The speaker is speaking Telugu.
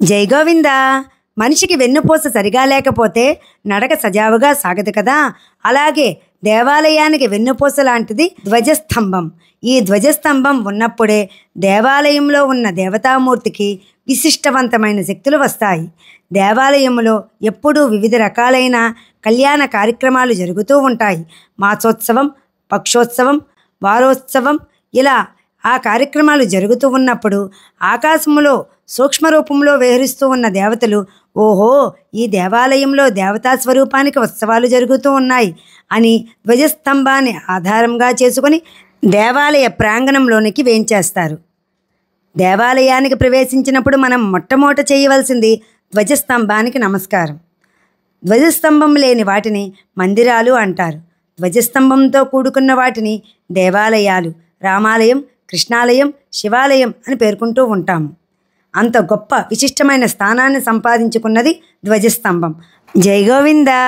జై గోవింద. మనిషికి వెన్నుపూస సరిగా లేకపోతే నడక సజావుగా సాగదు కదా. అలాగే దేవాలయానికి వెన్నుపూస లాంటిది ధ్వజస్తంభం. ఈ ధ్వజస్తంభం ఉన్నప్పుడే దేవాలయంలో ఉన్న దేవతామూర్తికి విశిష్టవంతమైన శక్తులు వస్తాయి. దేవాలయంలో ఎప్పుడూ వివిధ రకాలైన కళ్యాణ కార్యక్రమాలు జరుగుతూ ఉంటాయి. మాసోత్సవం, పక్షోత్సవం, వారోత్సవం, ఇలా ఆ కార్యక్రమాలు జరుగుతూ ఉన్నప్పుడు ఆకాశంలో సూక్ష్మరూపంలో విహరిస్తూ ఉన్న దేవతలు, ఓహో, ఈ దేవాలయంలో దేవతా స్వరూపానికి ఉత్సవాలు జరుగుతూ ఉన్నాయి అని ధ్వజస్తంభాన్ని ఆధారంగా చేసుకొని దేవాలయ ప్రాంగణంలోనికి వేంచేస్తారు. దేవాలయానికి ప్రవేశించినప్పుడు మనం మొట్టమొదట చేయవలసింది ధ్వజస్తంభానికి నమస్కారం. ధ్వజస్తంభం లేని వాటిని మందిరాలు అంటారు. ధ్వజస్తంభంతో కూడుకున్న వాటిని దేవాలయాలు, రామాలయం, కృష్ణాలయం, శివాలయం అని పేర్కొంటూ ఉంటాము. అంత గొప్ప విశిష్టమైన స్థానాన్ని సంపాదించుకున్నది ధ్వజస్తంభం. జై గోవిందా.